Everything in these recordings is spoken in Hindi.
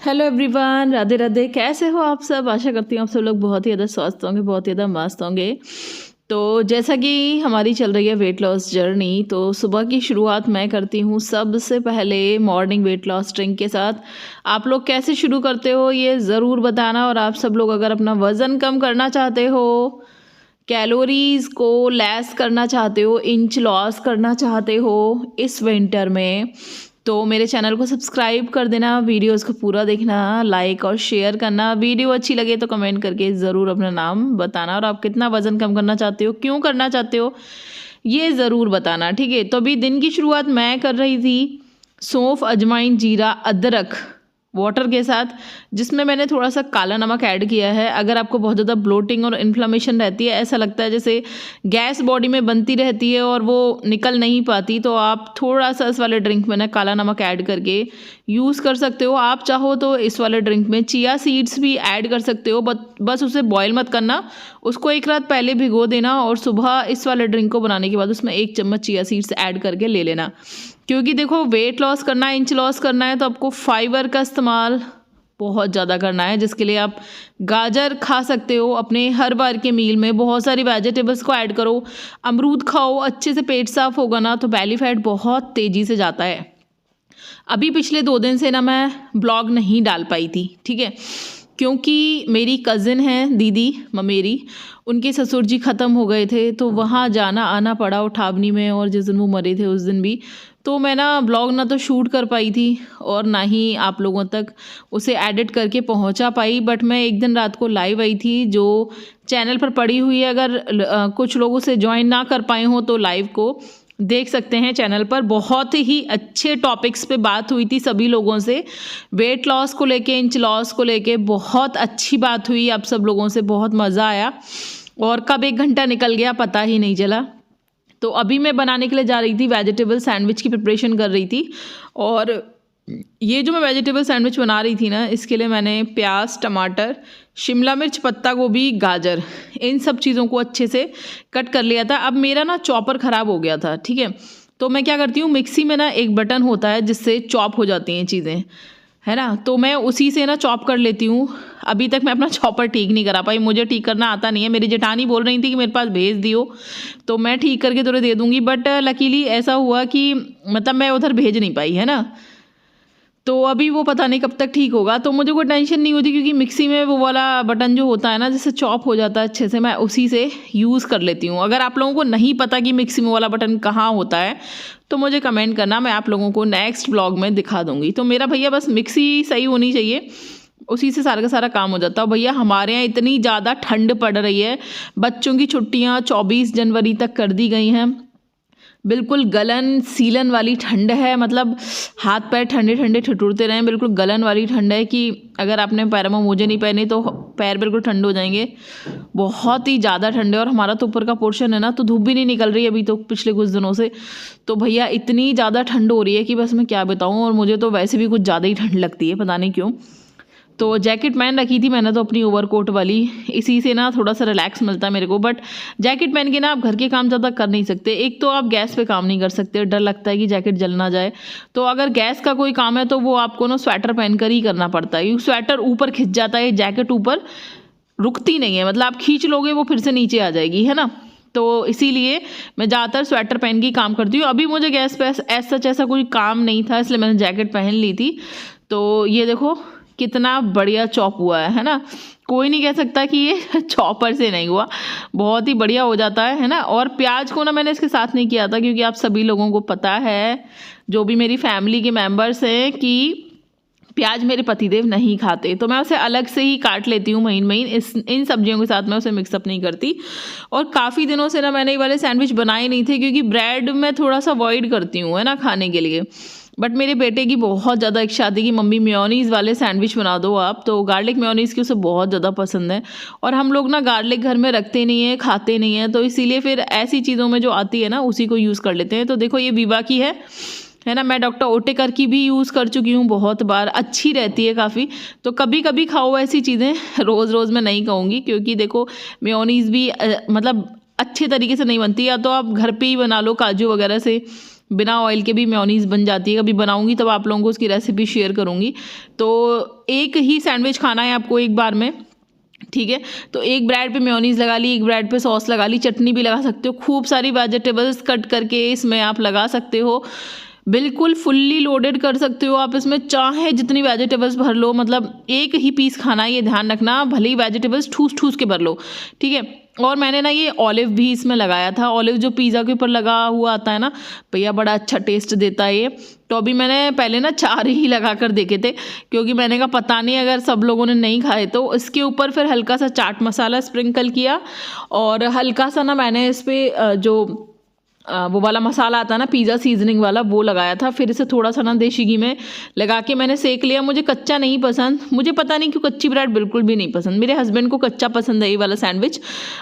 Hello everyone, Radhe Radhe. कैसे हो आप सब? आशा करती हूँ आप सब लोग बहुत ही ज़्यादा स्वस्थ होंगे, बहुत ही ज़्यादा मस्त होंगे। तो जैसा कि हमारी चल रही है वेट लॉस जर्नी, तो सुबह की शुरुआत मैं करती हूँ सबसे पहले मॉर्निंग वेट लॉस ड्रिंक के साथ। आप लोग कैसे शुरू करते हो ये ज़रूर बताना। और आप सब लोग अगर अपना वज़न कम करना चाहते हो, कैलोरीज़ को लेस करना चाहते हो, इंच लॉस करना चाहते हो इस विंटर में, तो मेरे चैनल को सब्सक्राइब कर देना, वीडियोस को पूरा देखना, लाइक और शेयर करना। वीडियो अच्छी लगे तो कमेंट करके ज़रूर अपना नाम बताना और आप कितना वज़न कम करना चाहते हो, क्यों करना चाहते हो, ये ज़रूर बताना, ठीक है। तो अभी दिन की शुरुआत मैं कर रही थी सौंफ, अजवाइन, जीरा, अदरक वाटर के साथ, जिसमें मैंने थोड़ा सा काला नमक ऐड किया है। अगर आपको बहुत ज़्यादा ब्लोटिंग और इन्फ्लेमेशन रहती है, ऐसा लगता है जैसे गैस बॉडी में बनती रहती है और वो निकल नहीं पाती, तो आप थोड़ा सा इस वाले ड्रिंक में ना काला नमक ऐड करके यूज़ कर सकते हो। आप चाहो तो इस वाले ड्रिंक में चिया सीड्स भी ऐड कर सकते हो, बस उसे बॉयल मत करना, उसको एक रात पहले भिगो देना और सुबह इस वाले ड्रिंक को बनाने के बाद उसमें 1 चम्मच चिया सीड्स ऐड करके ले लेना। क्योंकि देखो, वेट लॉस करना है, इंच लॉस करना है, तो आपको फाइबर का इस्तेमाल बहुत ज़्यादा करना है, जिसके लिए आप गाजर खा सकते हो अपने हर बार के मील में। बहुत सारी वेजिटेबल्स को ऐड करो, अमरूद खाओ, अच्छे से पेट साफ होगा ना तो बेली फैट बहुत तेज़ी से जाता है। अभी पिछले 2 दिन से ना मैं ब्लॉग नहीं डाल पाई थी, ठीक है, क्योंकि मेरी कज़िन है, दीदी ममेरी, उनके ससुर जी ख़त्म हो गए थे, तो वहाँ जाना आना पड़ा उठावनी में, और जिस दिन वो मरे थे उस दिन भी। तो मैं ना ब्लॉग ना तो शूट कर पाई थी और ना ही आप लोगों तक उसे एडिट करके पहुंचा पाई। बट मैं एक दिन रात को लाइव आई थी, जो चैनल पर पड़ी हुई है। अगर कुछ लोगों से ज्वाइन ना कर पाए हों तो लाइव को देख सकते हैं चैनल पर। बहुत ही अच्छे टॉपिक्स पे बात हुई थी सभी लोगों से, वेट लॉस को लेके, इंच लॉस को लेके बहुत अच्छी बात हुई। आप सब लोगों से बहुत मज़ा आया और कब 1 घंटा निकल गया पता ही नहीं चला। तो अभी मैं बनाने के लिए जा रही थी, वेजिटेबल सैंडविच की प्रिपरेशन कर रही थी। और ये जो मैं वेजिटेबल सैंडविच बना रही थी ना, इसके लिए मैंने प्याज, टमाटर, शिमला मिर्च, पत्ता गोभी, गाजर, इन सब चीज़ों को अच्छे से कट कर लिया था। अब मेरा ना चॉपर ख़राब हो गया था, ठीक है, तो मैं क्या करती हूँ, मिक्सी में ना एक बटन होता है जिससे चॉप हो जाती हैं चीज़ें, है ना, तो मैं उसी से ना चॉप कर लेती हूँ। अभी तक मैं अपना चॉपर ठीक नहीं करा पाई, मुझे ठीक करना आता नहीं है। मेरी जेठानी बोल रही थी कि मेरे पास भेज दियो तो मैं ठीक करके तुझे दे दूँगी, बट लकीली ऐसा हुआ कि मतलब मैं उधर भेज नहीं पाई, है ना। तो अभी वो पता नहीं कब तक ठीक होगा। तो मुझे कोई टेंशन नहीं होती, क्योंकि मिक्सी में वो वाला बटन जो होता है ना, जिससे चॉप हो जाता है अच्छे से, मैं उसी से यूज़ कर लेती हूँ। अगर आप लोगों को नहीं पता कि मिक्सी में वाला बटन कहाँ होता है तो मुझे कमेंट करना, मैं आप लोगों को नेक्स्ट ब्लॉग में दिखा दूँगी। तो मेरा भैया बस मिक्सी सही होनी चाहिए, उसी से सारा का सारा काम हो जाता है। भैया हमारे यहाँ इतनी ज़्यादा ठंड पड़ रही है, बच्चों की छुट्टियाँ 24 जनवरी तक कर दी गई हैं। बिल्कुल गलन सीलन वाली ठंड है, मतलब हाथ पैर ठंडे ठंडे ठिठुरते रहें। बिल्कुल गलन वाली ठंड है कि अगर आपने पैरों में मोजे नहीं पहने तो पैर बिल्कुल ठंडे हो जाएंगे। बहुत ही ज़्यादा ठंड है, और हमारा तो ऊपर का पोर्शन है ना, तो धूप भी नहीं निकल रही अभी तो पिछले कुछ दिनों से। तो भैया इतनी ज़्यादा ठंड हो रही है कि बस मैं क्या बताऊँ। और मुझे तो वैसे भी कुछ ज़्यादा ही ठंड लगती है, पता नहीं क्यों। तो जैकेट पहन रखी थी मैंने तो अपनी ओवरकोट वाली, इसी से ना थोड़ा सा रिलैक्स मिलता है मेरे को। बट जैकेट पहन के ना आप घर के काम ज़्यादा कर नहीं सकते। एक तो आप गैस पे काम नहीं कर सकते, डर लगता है कि जैकेट जल ना जाए। तो अगर गैस का कोई काम है तो वो आपको ना स्वेटर पहन कर ही करना पड़ता है, क्योंकि स्वेटर ऊपर खिंच जाता है, जैकेट ऊपर रुकती नहीं है, मतलब आप खींच लोगे वो फिर से नीचे आ जाएगी, है ना। तो इसीलिए मैं ज़्यादातर स्वेटर पहन के काम करती हूँ। अभी मुझे गैस पे ऐसा कोई काम नहीं था, इसलिए मैंने जैकेट पहन ली थी। तो ये देखो कितना बढ़िया चॉप हुआ है ना। कोई नहीं कह सकता कि ये चॉपर से नहीं हुआ, बहुत ही बढ़िया हो जाता है ना। और प्याज को ना मैंने इसके साथ नहीं किया था, क्योंकि आप सभी लोगों को पता है, जो भी मेरी फैमिली के मेंबर्स हैं, कि प्याज मेरे पतिदेव नहीं खाते, तो मैं उसे अलग से ही काट लेती हूँ महीन महीन। इन सब्जियों के साथ मैं उसे मिक्सअप नहीं करती। और काफ़ी दिनों से ना मैंने ये वाले सैंडविच बनाए नहीं थे, क्योंकि ब्रेड मैं थोड़ा सा अवॉइड करती हूँ, है ना, खाने के लिए। बट मेरे बेटे की बहुत ज़्यादा इच्छा थी कि मम्मी मेयोनीज़ वाले सैंडविच बना दो आप, तो गार्लिक मेयोनीज़ की उसे बहुत ज़्यादा पसंद है। और हम लोग ना गार्लिक घर में रखते नहीं है, खाते नहीं है, तो इसीलिए फिर ऐसी चीज़ों में जो आती है ना उसी को यूज़ कर लेते हैं। तो देखो ये विवा की है ना। मैं डॉक्टर ओटेकर की भी यूज़ कर चुकी हूँ बहुत बार, अच्छी रहती है काफ़ी। तो कभी कभी खाओ ऐसी चीज़ें, रोज़ रोज़ मैं नहीं कहूँगी, क्योंकि देखो मेयोनीज़ भी मतलब अच्छे तरीके से नहीं बनती। या तो आप घर पे ही बना लो काजू वगैरह से, बिना ऑयल के भी मेयोनीज़ बन जाती है। कभी बनाऊंगी तब आप लोगों को उसकी रेसिपी शेयर करूंगी। तो एक ही सैंडविच खाना है आपको एक बार में, ठीक है। तो एक ब्रेड पे मेयोनीज़ लगा ली, एक ब्रेड पे सॉस लगा ली, चटनी भी लगा सकते हो, खूब सारी वेजिटेबल्स कट करके इसमें आप लगा सकते हो। बिल्कुल फुल्ली लोडेड कर सकते हो आप इसमें, चाहे जितनी वेजिटेबल्स भर लो, मतलब एक ही पीस खाना है, ये ध्यान रखना, भले ही वेजिटेबल्स ठूस ठूस के भर लो, ठीक है। और मैंने ना ये ऑलिव भी इसमें लगाया था, ऑलिव जो पिज़्ज़ा के ऊपर लगा हुआ आता है ना भैया, बड़ा अच्छा टेस्ट देता है ये। तो अभी मैंने पहले ना 4 ही लगा कर देखे थे, क्योंकि मैंने कहा पता नहीं अगर सब लोगों ने नहीं खाए तो। इसके ऊपर फिर हल्का सा चाट मसाला स्प्रिंकल किया, और हल्का सा ना मैंने इस पर जो वो वाला मसाला आता है ना पिज़्ज़ा सीजनिंग वाला, वो लगाया था। फिर इसे थोड़ा सा ना देसी घी में लगा के मैंने सेक लिया। मुझे कच्चा नहीं पसंद, मुझे पता नहीं क्यों कच्ची ब्रेड बिल्कुल भी नहीं पसंद। मेरे हस्बैंड को कच्चा पसंद है ये वाला सैंडविच,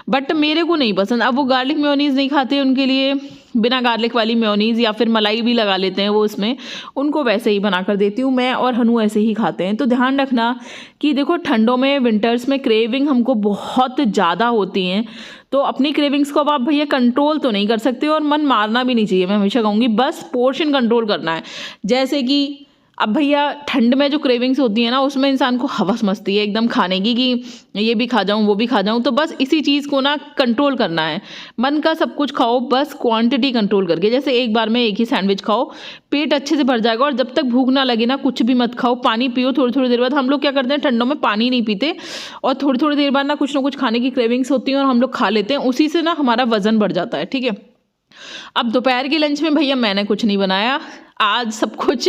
बट मेरे को नहीं पसंद। अब वो गार्लिक मेयोनीज़ नहीं खाते, उनके लिए बिना गार्लिक वाली मेयोनीज़ या फिर मलाई भी लगा लेते हैं वो उसमें, उनको वैसे ही बना कर देती हूँ। मैं और हनु ऐसे ही खाते हैं। तो ध्यान रखना कि देखो ठंडों में, विंटर्स में क्रेविंग हमको बहुत ज़्यादा होती हैं, तो अपनी क्रेविंग्स को अब आप भैया कंट्रोल तो नहीं कर सकते, और मन मारना भी नहीं चाहिए। मैं हमेशा कहूँगी बस पोर्शन कंट्रोल करना है। जैसे कि अब भैया ठंड में जो क्रेविंग्स होती है ना, उसमें इंसान को हवस मचती है एकदम खाने की, कि ये भी खा जाऊँ वो भी खा जाऊँ। तो बस इसी चीज़ को ना कंट्रोल करना है। मन का सब कुछ खाओ, बस क्वांटिटी कंट्रोल करके। जैसे एक बार में एक ही सैंडविच खाओ, पेट अच्छे से भर जाएगा। और जब तक भूख ना लगे ना कुछ भी मत खाओ, पानी पियो थोड़ी थोड़ी देर बाद। हम लोग क्या करते हैं ठंडों में पानी नहीं पीते, और थोड़ी थोड़ी देर बाद ना कुछ खाने की क्रेविंग्स होती है और हम लोग खा लेते हैं, उसी से ना हमारा वजन बढ़ जाता है, ठीक है। अब दोपहर के लंच में भैया मैंने कुछ नहीं बनाया, आज सब कुछ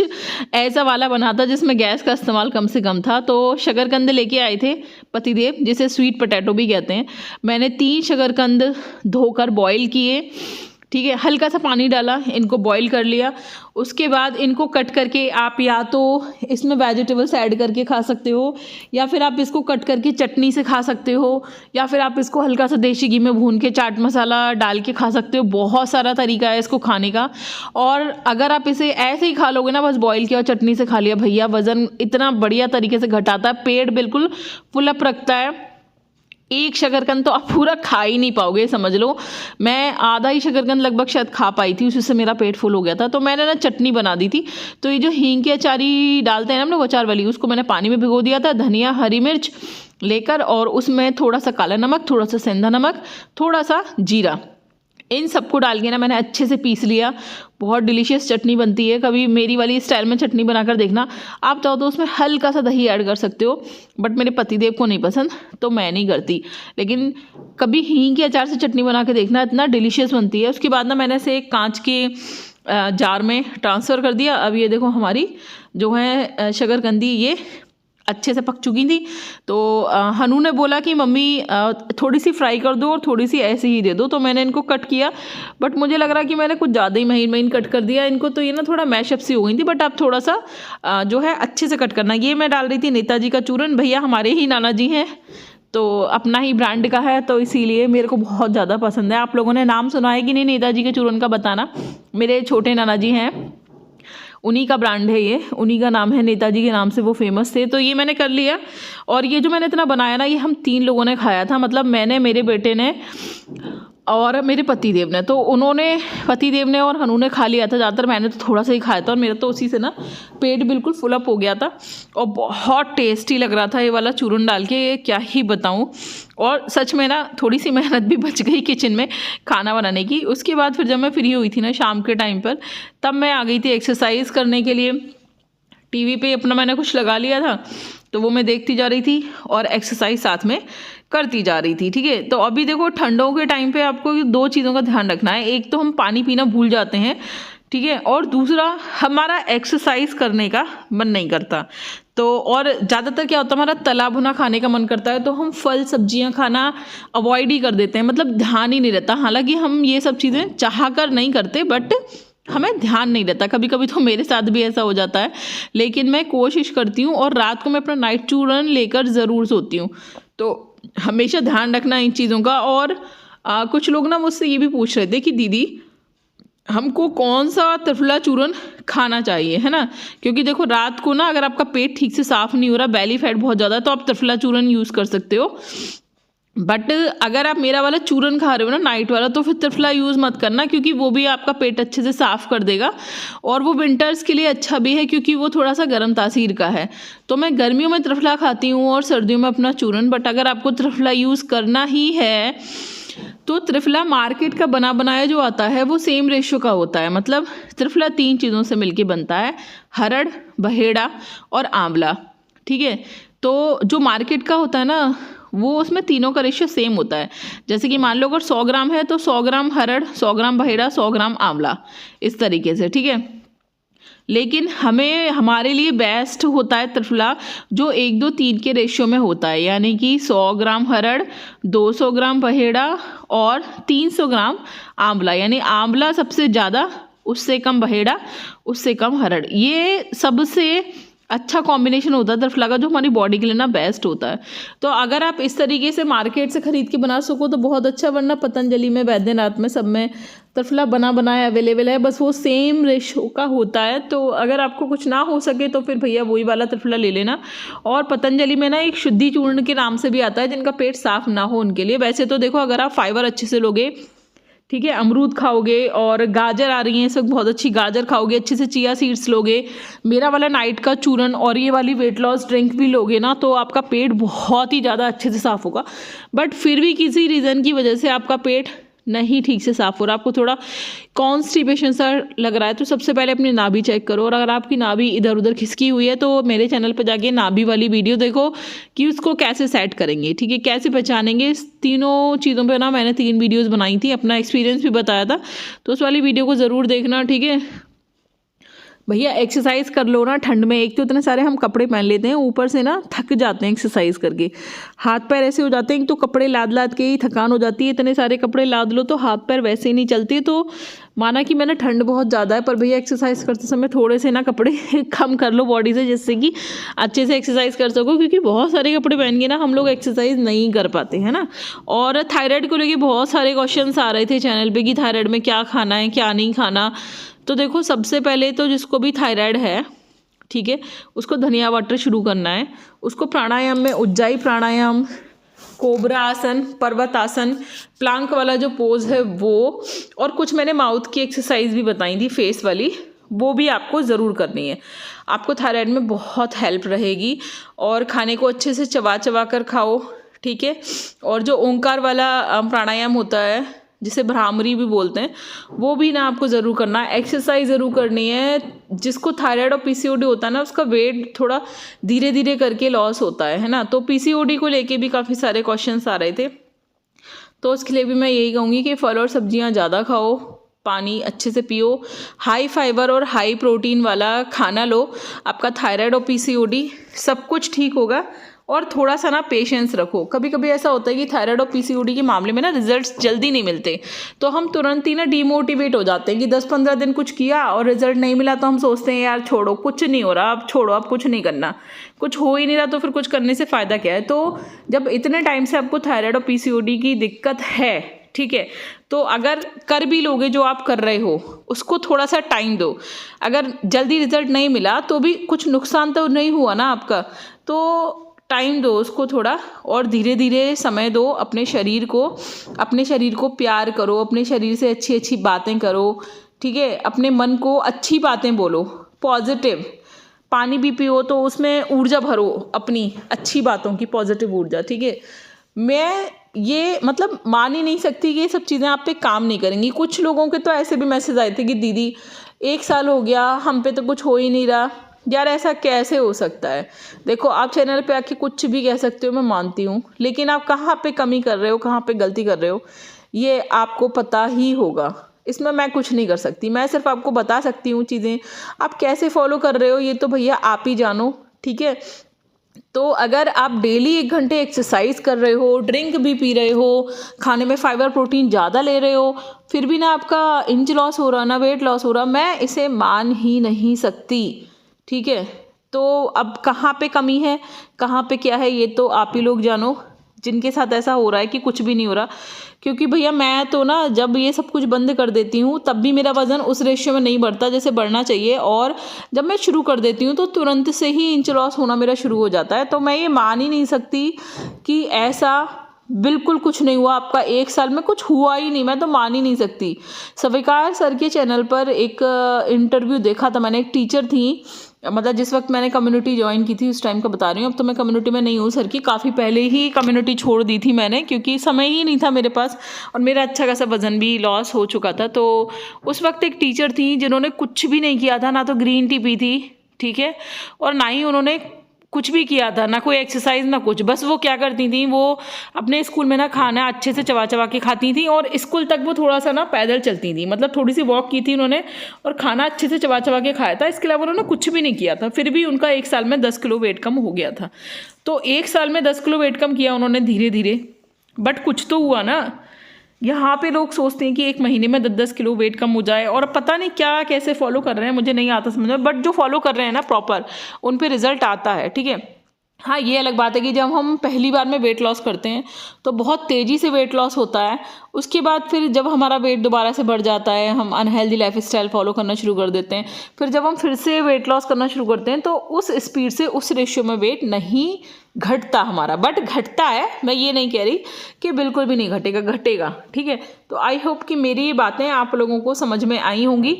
ऐसा वाला बना था जिसमें गैस का इस्तेमाल कम से कम था। तो शकरकंद लेके आए थे पतिदेव, जिसे स्वीट पोटैटो भी कहते हैं। मैंने 3 शकरकंद धोकर बॉईल किए, ठीक है। हल्का सा पानी डाला, इनको बॉईल कर लिया। उसके बाद इनको कट करके आप या तो इसमें वेजिटेबल्स ऐड करके खा सकते हो, या फिर आप इसको कट करके चटनी से खा सकते हो, या फिर आप इसको हल्का सा देसी घी में भून के चाट मसाला डाल के खा सकते हो। बहुत सारा तरीका है इसको खाने का। और अगर आप इसे ऐसे ही खा लोगे ना, बस बॉईल किया और चटनी से खा लिया, भैया वज़न इतना बढ़िया तरीके से घटाता है, पेट बिल्कुल फुल अप रखता है। एक शकरकंद तो आप पूरा खा ही नहीं पाओगे, समझ लो। मैं आधा ही शकरकंद लगभग शायद खा पाई थी, उसी से मेरा पेट फुल हो गया था। तो मैंने ना चटनी बना दी थी। तो ये जो हींग की अचारी डालते हैं ना हम लोग, अचार वाली, उसको मैंने पानी में भिगो दिया था, धनिया हरी मिर्च लेकर, और उसमें थोड़ा सा काला नमक, थोड़ा सा सेंधा नमक, थोड़ा सा जीरा, इन सबको डाल के ना मैंने अच्छे से पीस लिया। बहुत डिलीशियस चटनी बनती है। कभी मेरी वाली स्टाइल में चटनी बनाकर देखना। आप चाहो तो उसमें हल्का सा दही ऐड कर सकते हो, बट मेरे पतिदेव को नहीं पसंद तो मैं नहीं करती। लेकिन कभी हींग के अचार से चटनी बना के देखना, इतना डिलीशियस बनती है। उसके बाद ना मैंने इसे एक कांच के जार में ट्रांसफ़र कर दिया। अब ये देखो हमारी जो है शकरकंदी ये अच्छे से पक चुकी थी। तो हनु ने बोला कि मम्मी थोड़ी सी फ्राई कर दो और थोड़ी सी ऐसे ही दे दो, तो मैंने इनको कट किया। बट मुझे लग रहा कि मैंने कुछ ज़्यादा ही महीन महीन कट कर दिया इनको, तो ये ना थोड़ा मैशअप सी हो गई थी। बट आप थोड़ा सा जो है अच्छे से कट करना। ये मैं डाल रही थी नेताजी का चूरन, भैया हमारे ही नाना जी हैं, तो अपना ही ब्रांड का है, तो इसीलिए मेरे को बहुत ज़्यादा पसंद है। आप लोगों ने नाम सुना है कि नहीं नेताजी के चूरन का, बताना। मेरे छोटे नाना जी हैं, उन्हीं का ब्रांड है ये, उन्हीं का नाम है, नेताजी के नाम से वो फेमस थे। तो ये मैंने कर लिया। और ये जो मैंने इतना बनाया ना, ये हम 3 लोगों ने खाया था। मतलब मैंने, मेरे बेटे ने और मेरे पतिदेव ने। तो उन्होंने, पतिदेव ने और हनु ने खा लिया था ज़्यादातर, मैंने तो थोड़ा सा ही खाया था। और मेरा तो उसी से ना पेट बिल्कुल फुल अप हो गया था, और बहुत टेस्टी लग रहा था ये वाला चूरन डाल के, क्या ही बताऊँ। और सच में ना थोड़ी सी मेहनत भी बच गई किचन में खाना बनाने की। उसके बाद फिर जब मैं फ्री हुई थी ना शाम के टाइम पर, तब मैं आ गई थी एक्सरसाइज करने के लिए। टीवी पे अपना मैंने कुछ लगा लिया था, तो वो मैं देखती जा रही थी और एक्सरसाइज साथ में करती जा रही थी, ठीक है। तो अभी देखो ठंडों के टाइम पे आपको 2 चीज़ों का ध्यान रखना है। एक तो हम पानी पीना भूल जाते हैं, ठीक है, और दूसरा हमारा एक्सरसाइज करने का मन नहीं करता। तो और ज़्यादातर क्या होता है, हमारा तला भुना खाने का मन करता है, तो हम फल सब्जियां खाना अवॉइड ही कर देते हैं। मतलब ध्यान ही नहीं रहता। हालांकि हम ये सब चीज़ें चाह कर नहीं करते, बट हमें ध्यान नहीं रहता। कभी कभी तो मेरे साथ भी ऐसा हो जाता है, लेकिन मैं कोशिश करती हूँ। और रात को मैं अपना नाइट चूरन लेकर ज़रूर सोती हूँ। तो हमेशा ध्यान रखना इन चीज़ों का। और कुछ लोग ना मुझसे ये भी पूछ रहे थे कि दीदी हमको कौन सा त्रिफला चूरन खाना चाहिए, है ना। क्योंकि देखो रात को ना अगर आपका पेट ठीक से साफ़ नहीं हो रहा, बैली फैट बहुत ज़्यादा है, तो आप त्रिफला चूरन यूज़ कर सकते हो। बट अगर आप मेरा वाला चूरन खा रहे हो ना नाइट वाला, तो फिर त्रिफला यूज़ मत करना, क्योंकि वो भी आपका पेट अच्छे से साफ़ कर देगा और वो विंटर्स के लिए अच्छा भी है क्योंकि वो थोड़ा सा गर्म तासीर का है। तो मैं गर्मियों में त्रिफला खाती हूँ और सर्दियों में अपना चूरन। बट अगर आपको त्रिफला यूज़ करना ही है तो त्रिफला मार्केट का बना बनाया जो आता है वो सेम रेशियो का होता है। मतलब त्रिफला 3 चीज़ों से मिलके बनता है, हरड़, बहेड़ा और आंवला। ठीक है, तो जो मार्केट का होता है ना वो उसमें तीनों का रेशियो सेम होता है। जैसे कि मान लो अगर 100 ग्राम है तो 100 ग्राम हरड़, 100 ग्राम बहेड़ा, 100 ग्राम आंवला, इस तरीके से। ठीक है, लेकिन हमारे लिए बेस्ट होता है त्रिफला जो 1-2-3 के रेशियो में होता है, यानी कि 100 ग्राम हरड़, 200 ग्राम बहेड़ा और 300 ग्राम आंवला। यानी आंवला सबसे ज़्यादा, उससे कम बहेड़ा, उससे कम हरड़। ये सबसे अच्छा कॉम्बिनेशन होता है त्रिफला का, जो हमारी बॉडी के लिए ना बेस्ट होता है। तो अगर आप इस तरीके से मार्केट से ख़रीद के बना सको तो बहुत अच्छा, वरना पतंजलि में, वैद्यनाथ में, सब में त्रिफला बना बनाया अवेलेबल है, बस वो सेम रेशो का होता है। तो अगर आपको कुछ ना हो सके तो फिर भैया वही वाला त्रिफला ले लेना। और पतंजलि में ना एक शुद्धि चूर्ण के नाम से भी आता है, जिनका पेट साफ ना हो उनके लिए। वैसे तो देखो अगर आप फाइबर अच्छे से लोगे, ठीक है, अमरूद खाओगे और गाजर आ रही है इस वक्त, बहुत अच्छी गाजर खाओगे, अच्छे से चिया सीड्स लोगे, मेरा वाला नाइट का चूरन और ये वाली वेट लॉस ड्रिंक भी लोगे ना, तो आपका पेट बहुत ही ज़्यादा अच्छे से साफ़ होगा। बट फिर भी किसी रीज़न की वजह से आपका पेट नहीं ठीक से साफ़ हो रहा, आपको थोड़ा कॉन्स्टिपेशन सा लग रहा है, तो सबसे पहले अपनी नाभि चेक करो। और अगर आपकी नाभि इधर उधर खिसकी हुई है तो मेरे चैनल पर जाके नाभि वाली वीडियो देखो कि उसको कैसे सेट करेंगे। ठीक है, कैसे पहचानेंगे। इस तीनों चीज़ों पे ना मैंने 3 वीडियोस बनाई थी, अपना एक्सपीरियंस भी बताया था, तो उस वाली वीडियो को ज़रूर देखना। ठीक है भैया, एक्सरसाइज कर लो ना ठंड में। एक तो इतने सारे हम कपड़े पहन लेते हैं, ऊपर से ना थक जाते हैं एक्सरसाइज करके, हाथ पैर ऐसे हो जाते हैं, तो कपड़े लाद लाद के ही थकान हो जाती है। इतने सारे कपड़े लाद लो तो हाथ पैर वैसे ही नहीं चलते। तो माना कि मैंने ठंड बहुत ज़्यादा है, पर भैया एक्सरसाइज करते समय थोड़े से ना कपड़े कम कर लो बॉडी से, जिससे कि अच्छे से एक्सरसाइज कर सको, क्योंकि बहुत सारे कपड़े पहन के ना हम लोग एक्सरसाइज नहीं कर पाते हैं ना। और थायराइड को लेके बहुत सारे क्वेश्चंस आ रहे थे चैनल पे कि थायराइड में क्या खाना है क्या नहीं खाना। तो देखो, सबसे पहले तो जिसको भी थायराइड है, ठीक है, उसको धनिया वाटर शुरू करना है। उसको प्राणायाम में उज्जाई प्राणायाम, कोबरा आसन, पर्वत आसन, प्लांक वाला जो पोज है वो, और कुछ मैंने माउथ की एक्सरसाइज भी बताई थी फेस वाली, वो भी आपको ज़रूर करनी है। आपको थायराइड में बहुत हेल्प रहेगी। और खाने को अच्छे से चबा चबा कर खाओ। ठीक है, और जो ओंकार वाला प्राणायाम होता है, जिसे भ्रामरी भी बोलते हैं, वो भी ना आपको ज़रूर करना है। एक्सरसाइज ज़रूर करनी है। जिसको थायराइड और पीसीओडी होता है ना, उसका वेट थोड़ा धीरे धीरे करके लॉस होता है ना। तो पीसीओडी को लेके भी काफ़ी सारे क्वेश्चंस आ रहे थे, तो उसके लिए भी मैं यही कहूँगी कि फल और सब्जियाँ ज़्यादा खाओ, पानी अच्छे से पियो, हाई फाइबर और हाई प्रोटीन वाला खाना लो। आपका थायराइड और पीसीओडी सब कुछ ठीक होगा। और थोड़ा सा ना पेशेंस रखो। कभी कभी ऐसा होता है कि थायराइड और पीसीओडी के मामले में ना रिजल्ट्स जल्दी नहीं मिलते, तो हम तुरंत ही ना डीमोटिवेट हो जाते हैं कि 10-15 दिन कुछ किया और रिजल्ट नहीं मिला, तो हम सोचते हैं यार छोड़ो, कुछ नहीं हो रहा, अब छोड़ो, अब कुछ नहीं करना, कुछ हो ही नहीं रहा, तो फिर कुछ करने से फ़ायदा क्या है। तो जब इतने टाइम से आपको थायराइड और पीसीओडी की दिक्कत है, ठीक है, तो अगर कर भी लोगे जो आप कर रहे हो, उसको थोड़ा सा टाइम दो। अगर जल्दी रिजल्ट नहीं मिला तो भी कुछ नुकसान तो नहीं हुआ ना आपका, तो टाइम दो उसको थोड़ा, और धीरे धीरे समय दो अपने शरीर को प्यार करो, अपने शरीर से अच्छी अच्छी बातें करो। ठीक है, अपने मन को अच्छी बातें बोलो, पॉजिटिव। पानी भी पियो तो उसमें ऊर्जा भरो, अपनी अच्छी बातों की पॉजिटिव ऊर्जा। ठीक है, मैं ये मतलब मान ही नहीं सकती कि ये सब चीज़ें आप पे काम नहीं करेंगी। कुछ लोगों के तो ऐसे भी मैसेज आए थे कि दीदी 1 साल हो गया, हम पे तो कुछ हो ही नहीं रहा। यार ऐसा कैसे हो सकता है। देखो, आप चैनल पे आके कुछ भी कह सकते हो, मैं मानती हूँ, लेकिन आप कहाँ पे कमी कर रहे हो, कहाँ पे गलती कर रहे हो, ये आपको पता ही होगा। इसमें मैं कुछ नहीं कर सकती, मैं सिर्फ आपको बता सकती हूँ चीज़ें। आप कैसे फॉलो कर रहे हो ये तो भैया आप ही जानो। ठीक है, तो अगर आप डेली 1 घंटे एक्सरसाइज कर रहे हो, ड्रिंक भी पी रहे हो, खाने में फाइबर प्रोटीन ज़्यादा ले रहे हो, फिर भी ना आपका इंच लॉस हो रहा, ना वेट लॉस हो रहा, मैं इसे मान ही नहीं सकती। ठीक है, तो अब कहाँ पे कमी है, कहाँ पे क्या है, ये तो आप ही लोग जानो, जिनके साथ ऐसा हो रहा है कि कुछ भी नहीं हो रहा। क्योंकि भैया मैं तो ना जब ये सब कुछ बंद कर देती हूँ तब भी मेरा वज़न उस रेशियो में नहीं बढ़ता जैसे बढ़ना चाहिए, और जब मैं शुरू कर देती हूँ तो तुरंत से ही इंच लॉस होना मेरा शुरू हो जाता है। तो मैं ये मान ही नहीं सकती कि ऐसा बिल्कुल कुछ नहीं हुआ आपका, 1 साल में कुछ हुआ ही नहीं, मैं तो मान ही नहीं सकती। सविकार सर के चैनल पर एक इंटरव्यू देखा था मैंने, एक टीचर थी, मतलब जिस वक्त मैंने कम्युनिटी ज्वाइन की थी उस टाइम का बता रही हूँ, अब तो मैं कम्युनिटी में नहीं हूँ सर की, काफ़ी पहले ही कम्युनिटी छोड़ दी थी मैंने, क्योंकि समय ही नहीं था मेरे पास और मेरा अच्छा खासा वजन भी लॉस हो चुका था। तो उस वक्त एक टीचर थी जिन्होंने कुछ भी नहीं किया था, ना तो ग्रीन टी पी थी, ठीक है, और ना ही उन्होंने कुछ भी किया था, ना कोई एक्सरसाइज ना कुछ। बस वो क्या करती थी, वो अपने स्कूल में ना खाना अच्छे से चबा चबा के खाती थी और स्कूल तक वो थोड़ा सा ना पैदल चलती थी, मतलब थोड़ी सी वॉक की थी उन्होंने और खाना अच्छे से चबा चबा के खाया था। इसके अलावा उन्होंने कुछ भी नहीं किया था, फिर भी उनका 1 साल में 10 किलो वेट कम हो गया था। तो 1 साल में 10 किलो वेट कम किया उन्होंने धीरे धीरे, बट कुछ तो हुआ ना। यहाँ पे लोग सोचते हैं कि 1 महीने में 10-10 किलो वेट कम हो जाए, और पता नहीं क्या कैसे फॉलो कर रहे हैं, मुझे नहीं आता समझ में, बट जो फॉलो कर रहे हैं ना प्रॉपर, उन पे रिजल्ट आता है, ठीक है। हाँ, ये अलग बात है कि जब हम पहली बार में वेट लॉस करते हैं तो बहुत तेज़ी से वेट लॉस होता है, उसके बाद फिर जब हमारा वेट दोबारा से बढ़ जाता है, हम अनहेल्दी लाइफ स्टाइल फॉलो करना शुरू कर देते हैं, फिर जब हम फिर से वेट लॉस करना शुरू करते हैं तो उस स्पीड से उस रेशियो में वेट नहीं घटता हमारा, बट घटता है। मैं ये नहीं कह रही कि बिल्कुल भी नहीं घटेगा, घटेगा, ठीक है। तो आई होप कि मेरी ये बातें आप लोगों को समझ में आई होंगी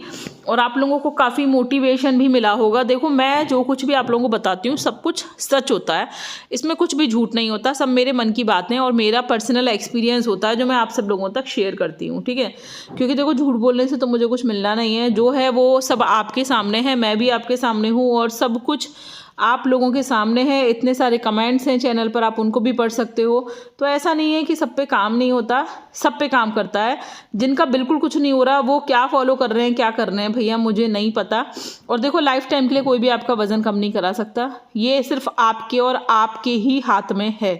और आप लोगों को काफ़ी मोटिवेशन भी मिला होगा। देखो, मैं जो कुछ भी आप लोगों को बताती हूँ सब कुछ सच होता है, इसमें कुछ भी झूठ नहीं होता, सब मेरे मन की बातें और मेरा पर्सनल एक्सपीरियंस होता है जो मैं आप सब लोगों तक शेयर करती हूँ, ठीक है। क्योंकि देखो, झूठ बोलने से तो मुझे कुछ मिलना नहीं है, जो है वो सब आपके सामने है, मैं भी आपके सामने हूँ और सब कुछ आप लोगों के सामने है। इतने सारे कमेंट्स हैं चैनल पर, आप उनको भी पढ़ सकते हो। तो ऐसा नहीं है कि सब पे काम नहीं होता, सब पे काम करता है। जिनका बिल्कुल कुछ नहीं हो रहा वो क्या फॉलो कर रहे हैं, क्या कर रहे हैं भैया, मुझे नहीं पता। और देखो, लाइफ टाइम के लिए कोई भी आपका वजन कम नहीं करा सकता, ये सिर्फ आपके और आपके ही हाथ में है।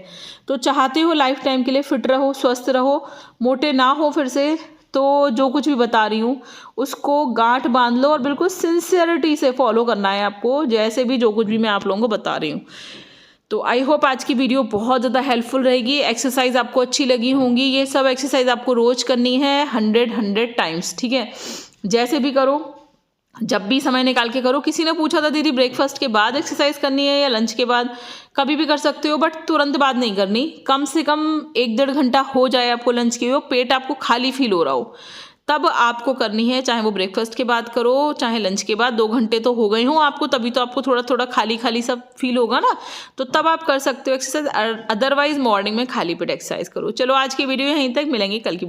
तो चाहते हो लाइफ टाइम के लिए फिट रहो, स्वस्थ रहो, मोटे ना हो फिर से, तो जो कुछ भी बता रही हूँ उसको गांठ बांध लो और बिल्कुल सिंसियरिटी से फॉलो करना है आपको, जैसे भी जो कुछ भी मैं आप लोगों को बता रही हूँ। तो आई होप आज की वीडियो बहुत ज़्यादा हेल्पफुल रहेगी। एक्सरसाइज आपको अच्छी लगी होंगी, ये सब एक्सरसाइज आपको रोज़ करनी है 100 टाइम्स, ठीक है। जैसे भी करो, जब भी समय निकाल के करो। किसी ने पूछा था दीदी ब्रेकफास्ट के बाद एक्सरसाइज करनी है या लंच के बाद, कभी भी कर सकते हो, बट तुरंत बाद नहीं करनी। कम से कम 1-1.5 घंटा हो जाए आपको लंच के, पेट आपको खाली फील हो रहा हो, तब आपको करनी है। चाहे वो ब्रेकफास्ट के बाद करो, चाहे लंच के बाद, 2 घंटे तो हो गए हों आपको, तभी तो आपको थोड़ा थोड़ा खाली खाली सब फील होगा ना, तो तब आप कर सकते हो एक्सरसाइज। अदरवाइज मॉर्निंग में खाली पेट एक्सरसाइज करो। चलो, आज की वीडियो यहीं तक, मिलेंगे कल की